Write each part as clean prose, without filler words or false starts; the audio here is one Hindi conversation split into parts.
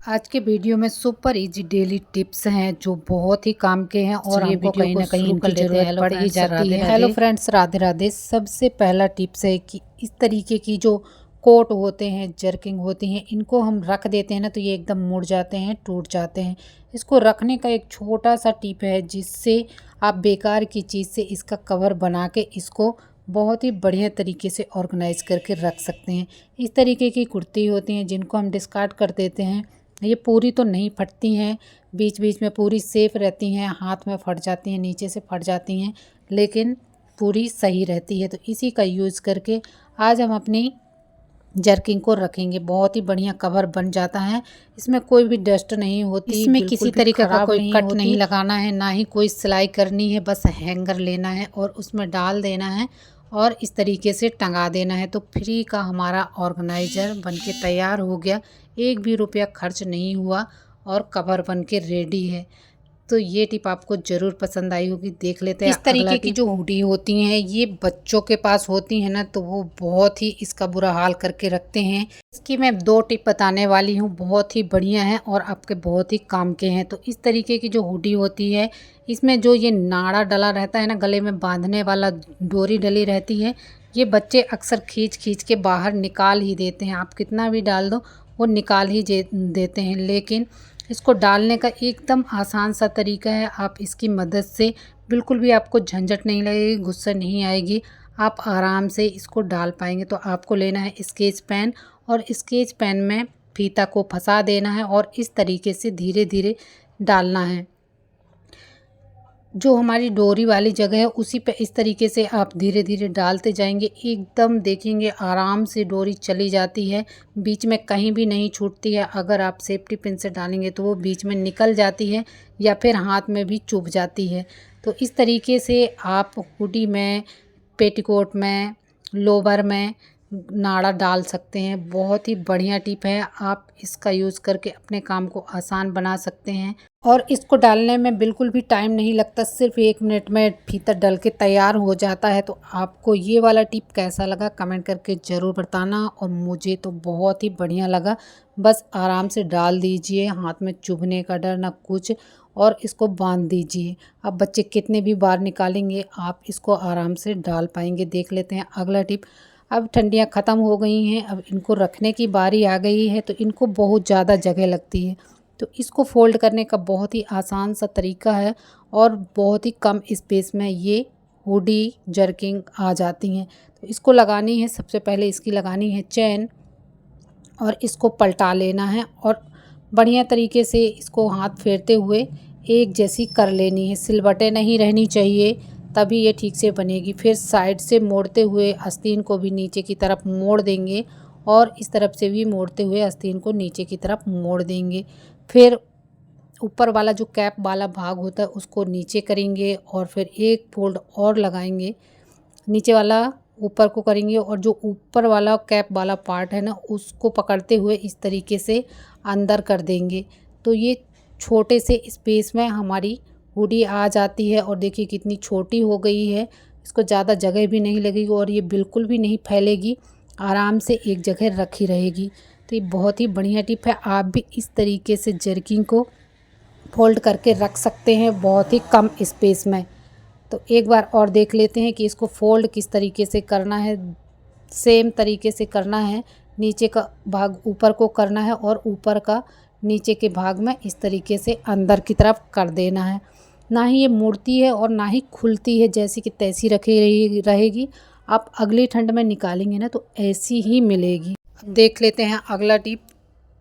आज के वीडियो में सुपर इजी डेली टिप्स हैं जो बहुत ही काम के हैं और हमको कहीं ना कहीं इनकी ज़रूरत पड़ ही जाती है। Hello friends, Radhe Radhe. सबसे पहला टिप्स है कि इस तरीके की जो कोट होते हैं, जर्किंग होती हैं, इनको हम रख देते हैं ना तो ये एकदम मुड़ जाते हैं, टूट जाते हैं। इसको रखने का एक छोटा सा टिप है जिससे आप बेकार की चीज़ से इसका कवर बना के इसको बहुत ही बढ़िया तरीके से ऑर्गेनाइज करके रख सकते हैं। इस तरीके की कुर्ती होती हैं जिनको हम डिस्कार्ड कर देते हैं, ये पूरी तो नहीं फटती हैं, बीच बीच में पूरी सेफ रहती हैं, हाथ में फट जाती हैं, नीचे से फट जाती हैं, लेकिन पूरी सही रहती है। तो इसी का यूज़ करके आज हम अपनी जर्किंग को रखेंगे। बहुत ही बढ़िया कवर बन जाता है, इसमें कोई भी डस्ट नहीं होती, इसमें किसी तरीके का कोई कट नहीं लगाना है, ना ही कोई सिलाई करनी है। बस हैंगर लेना है और उसमें डाल देना है और इस तरीके से टंगा देना है तो फ्री का हमारा ऑर्गेनाइज़र बनके तैयार हो गया। एक भी रुपया खर्च नहीं हुआ और कवर बनके रेडी है। तो ये टिप आपको ज़रूर पसंद आई होगी। देख लेते हैं। इस तरीके की जो हुडी होती हैं ये बच्चों के पास होती हैं ना तो वो बहुत ही इसका बुरा हाल करके रखते हैं। इसकी मैं 2 टिप बताने वाली हूँ, बहुत ही बढ़िया है और आपके बहुत ही काम के हैं। तो इस तरीके की जो हुडी होती है इसमें जो ये नाड़ा डला रहता है ना, गले में बांधने वाला डोरी डली रहती है, ये बच्चे अक्सर खींच खींच के बाहर निकाल ही देते हैं। आप कितना भी डाल दो वो निकाल ही देते हैं। लेकिन इसको डालने का एकदम आसान सा तरीका है। आप इसकी मदद से बिल्कुल भी आपको झंझट नहीं लगेगी, गुस्सा नहीं आएगी, आप आराम से इसको डाल पाएंगे। तो आपको लेना है स्केच पेन और स्केच पेन में फीता को फंसा देना है और इस तरीके से धीरे धीरे डालना है। जो हमारी डोरी वाली जगह है उसी पे इस तरीके से आप धीरे धीरे डालते जाएंगे, एकदम देखेंगे आराम से डोरी चली जाती है, बीच में कहीं भी नहीं छूटती है। अगर आप सेफ्टी पिन से डालेंगे तो वो बीच में निकल जाती है या फिर हाथ में भी चुभ जाती है। तो इस तरीके से आप हुडी में, पेटीकोट में, लोवर में नाड़ा डाल सकते हैं। बहुत ही बढ़िया टिप है, आप इसका यूज़ करके अपने काम को आसान बना सकते हैं और इसको डालने में बिल्कुल भी टाइम नहीं लगता, सिर्फ 1 मिनट में फीता डल के तैयार हो जाता है। तो आपको ये वाला टिप कैसा लगा कमेंट करके ज़रूर बताना। और मुझे तो बहुत ही बढ़िया लगा। बस आराम से डाल दीजिए, हाथ में चुभने का डर ना कुछ, और इसको बांध दीजिए। अब बच्चे कितने भी बार निकालेंगे आप इसको आराम से डाल पाएंगे। देख लेते हैं अगला टिप। अब ठंडियाँ ख़त्म हो गई हैं, अब इनको रखने की बारी आ गई है तो इनको बहुत ज़्यादा जगह लगती है। तो इसको फोल्ड करने का बहुत ही आसान सा तरीका है और बहुत ही कम स्पेस में ये हुडी जर्किंग आ जाती हैं। तो इसको लगानी है, सबसे पहले इसकी लगानी है चेन और इसको पलटा लेना है और बढ़िया तरीके से इसको हाथ फेरते हुए एक जैसी कर लेनी है। सिलबटें नहीं रहनी चाहिए, तभी ये ठीक से बनेगी। फिर साइड से मोड़ते हुए आस्तीन को भी नीचे की तरफ मोड़ देंगे और इस तरफ से भी मोड़ते हुए आस्तीन को नीचे की तरफ मोड़ देंगे। फिर ऊपर वाला जो कैप वाला भाग होता है उसको नीचे करेंगे और फिर एक फोल्ड और लगाएंगे, नीचे वाला ऊपर को करेंगे और जो ऊपर वाला कैप वाला पार्ट है ना उसको पकड़ते हुए इस तरीके से अंदर कर देंगे। तो ये छोटे से स्पेस में हमारी हुडी आ जाती है और देखिए कितनी छोटी हो गई है। इसको ज़्यादा जगह भी नहीं लगेगी और ये बिल्कुल भी नहीं फैलेगी, आराम से एक जगह रखी रहेगी। तो ये बहुत ही बढ़िया टिप है, आप भी इस तरीके से जर्किंग को फोल्ड करके रख सकते हैं बहुत ही कम स्पेस में। तो एक बार और देख लेते हैं कि इसको फोल्ड किस तरीके से करना है। सेम तरीके से करना है, नीचे का भाग ऊपर को करना है और ऊपर का नीचे के भाग में इस तरीके से अंदर की तरफ कर देना है। ना ही ये मुड़ती है और ना ही खुलती है, जैसी कि तैसी रखी रहेगी। आप अगली ठंड में निकालेंगे ना तो ऐसी ही मिलेगी। देख लेते हैं अगला टिप।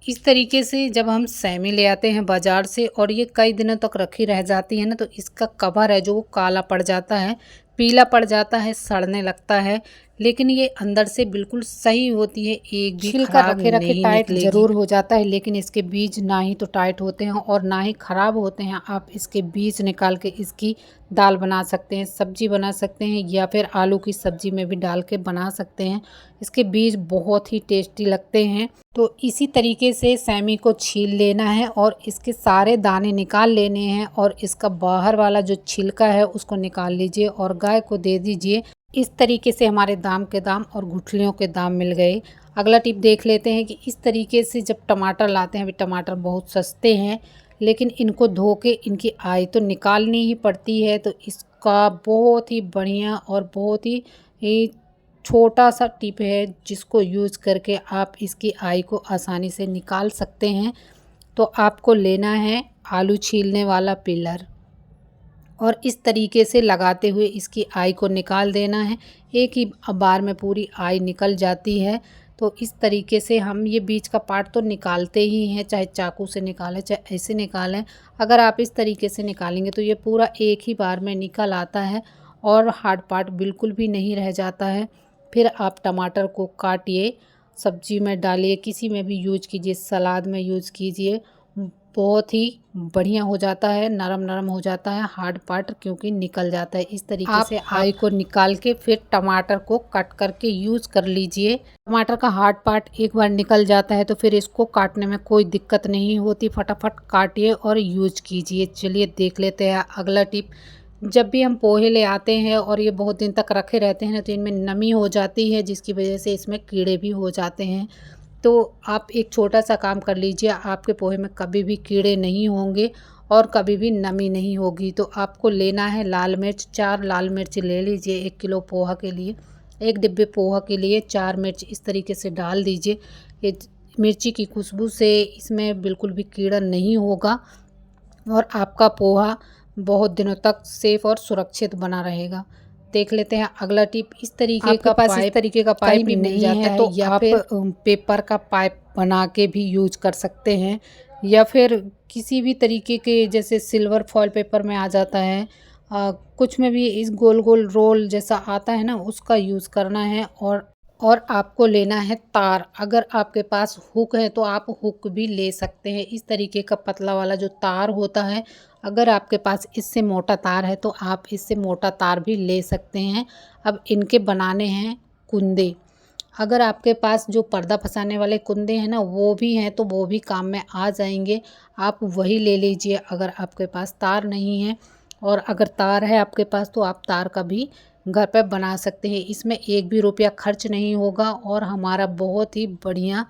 इस तरीके से जब हम सेमी ले आते हैं बाज़ार से और ये कई दिनों तक रखी रह जाती है ना तो इसका कवर है जो वो काला पड़ जाता है, पीला पड़ जाता है, सड़ने लगता है, लेकिन ये अंदर से बिल्कुल सही होती है, एक भी छिलका रखे रखे टाइट ज़रूर हो जाता है, लेकिन इसके बीज ना ही तो टाइट होते हैं और ना ही ख़राब होते हैं। आप इसके बीज निकाल के इसकी दाल बना सकते हैं, सब्जी बना सकते हैं या फिर आलू की सब्जी में भी डाल के बना सकते हैं। इसके बीज बहुत ही टेस्टी लगते हैं। तो इसी तरीके से सेमी को छील लेना है और इसके सारे दाने निकाल लेने हैं और इसका बाहर वाला जो छिलका है उसको निकाल लीजिए और गाय को दे दीजिए। इस तरीके से हमारे दाम के दाम और गुठलियों के दाम मिल गए। अगला टिप देख लेते हैं कि इस तरीके से जब टमाटर लाते हैं, अभी टमाटर बहुत सस्ते हैं लेकिन इनको धो के इनकी आय तो निकालनी ही पड़ती है। तो इसका बहुत ही बढ़िया और बहुत ही छोटा सा टिप है जिसको यूज़ करके आप इसकी आय को आसानी से निकाल सकते हैं। तो आपको लेना है आलू छीलने वाला पिलर और इस तरीके से लगाते हुए इसकी आय को निकाल देना है। एक ही बार में पूरी आय निकल जाती है। तो इस तरीके से हम ये बीच का पार्ट तो निकालते ही हैं, चाहे चाकू से निकालें चाहे ऐसे निकालें। अगर आप इस तरीके से निकालेंगे तो ये पूरा एक ही बार में निकल आता है और हार्ड पार्ट बिल्कुल भी नहीं रह जाता है। फिर आप टमाटर को काटिए, सब्जी में डालिए, किसी में भी यूज कीजिए, सलाद में यूज़ कीजिए, बहुत ही बढ़िया हो जाता है, नरम नरम हो जाता है, हार्ड पार्ट क्योंकि निकल जाता है। इस तरीके से आय को निकाल के फिर टमाटर को कट करके यूज़ कर लीजिए। टमाटर का हार्ड पार्ट एक बार निकल जाता है तो फिर इसको काटने में कोई दिक्कत नहीं होती, फटाफट काटिए और यूज कीजिए। चलिए देख लेते हैं अगला टिप। जब भी हम पोहे ले आते हैं और ये बहुत दिन तक रखे रहते हैं तो इनमें नमी हो जाती है जिसकी वजह से इसमें कीड़े भी हो जाते हैं। तो आप एक छोटा सा काम कर लीजिए, आपके पोहे में कभी भी कीड़े नहीं होंगे और कभी भी नमी नहीं होगी। तो आपको लेना है लाल मिर्च, 4 लाल मिर्च ले लीजिए 1 किलो पोहा के लिए। 1 डिब्बे पोहा के लिए 4 मिर्च इस तरीके से डाल दीजिए। ये मिर्ची की खुशबू से इसमें बिल्कुल भी कीड़ा नहीं होगा और आपका पोहा बहुत दिनों तक सेफ और सुरक्षित बना रहेगा। देख लेते हैं अगला टिप। इस तरीके का पाइप, इस तरीके का पाइप भी नहीं है तो या फिर पेपर का पाइप बना के भी यूज कर सकते हैं या फिर किसी भी तरीके के, जैसे सिल्वर फॉइल पेपर में आ जाता है, कुछ में भी इस गोल गोल रोल जैसा आता है ना, उसका यूज़ करना है। और आपको लेना है तार। अगर आपके पास हुक है तो आप हुक भी ले सकते हैं। इस तरीके का पतला वाला जो तार होता है, अगर आपके पास इससे मोटा तार है तो आप इससे मोटा तार भी ले सकते हैं। अब इनके बनाने हैं कुंदे। अगर आपके पास जो पर्दा फंसाने वाले कुंदे हैं ना वो भी हैं तो वो भी काम में आ जाएंगे, आप वही ले लीजिए अगर आपके पास तार नहीं है। और अगर तार है आपके पास तो आप तार का भी घर पर बना सकते हैं। इसमें 1 भी रुपया खर्च नहीं होगा और हमारा बहुत ही बढ़िया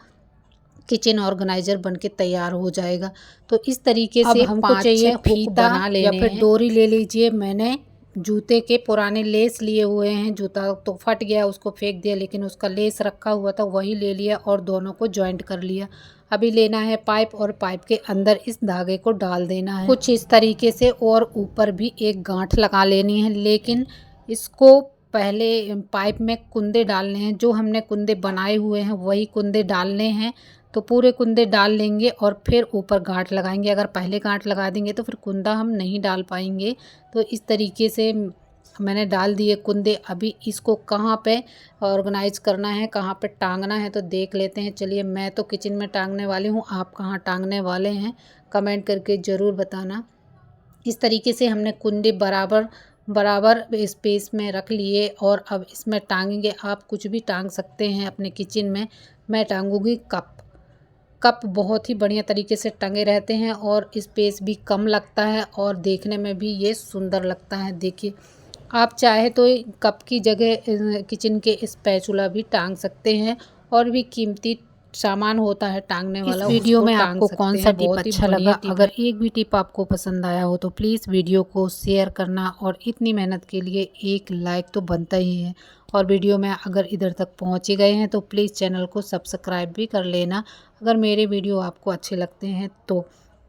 किचन ऑर्गेनाइजर बनके तैयार हो जाएगा। तो इस तरीके से हमको चाहिए फीता या फिर डोरी ले लीजिए। मैंने जूते के पुराने लेस लिए हुए हैं, जूता तो फट गया उसको फेंक दिया, लेकिन उसका लेस रखा हुआ था वही ले लिया और दोनों को जॉइंट कर लिया। अभी लेना है पाइप और पाइप के अंदर इस धागे को डाल देना है कुछ इस तरीके से और ऊपर भी एक गांठ लगा लेनी है। लेकिन इसको पहले पाइप में कुंदे डालने हैं, जो हमने कुंदे बनाए हुए हैं वही कुंदे डालने हैं। तो पूरे कुंदे डाल लेंगे और फिर ऊपर गांठ लगाएंगे। अगर पहले गांठ लगा देंगे तो फिर कुंदा हम नहीं डाल पाएंगे। तो इस तरीके से मैंने डाल दिए कुंदे। अभी इसको कहाँ पे ऑर्गेनाइज करना है, कहाँ पे टांगना है तो देख लेते हैं। चलिए, मैं तो किचन में टांगने वाली हूँ, आप कहाँ टांगने वाले हैं कमेंट करके ज़रूर बताना। इस तरीके से हमने कुंदे बराबर बराबर स्पेस में रख लिए और अब इसमें टांगेंगे। आप कुछ भी टांग सकते हैं अपने किचन में। मैं टांगूंगी कप बहुत ही बढ़िया तरीके से टंगे रहते हैं और स्पेस भी कम लगता है और देखने में भी ये सुंदर लगता है। देखिए, आप चाहे तो कप की जगह किचन के स्पैचुला भी टांग सकते हैं और भी कीमती सामान होता है टांगने वाला। इस वीडियो में आपको कौन सा टिप अच्छा लगा? अगर एक भी टिप आपको पसंद आया हो तो प्लीज़ वीडियो को शेयर करना और इतनी मेहनत के लिए एक लाइक तो बनता ही है। और वीडियो में अगर इधर तक पहुँच गए हैं तो प्लीज़ चैनल को सब्सक्राइब भी कर लेना अगर मेरे वीडियो आपको अच्छे लगते हैं तो।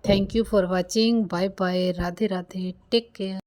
Thank you for watching. Bye bye. Radhe Radhe. Take care.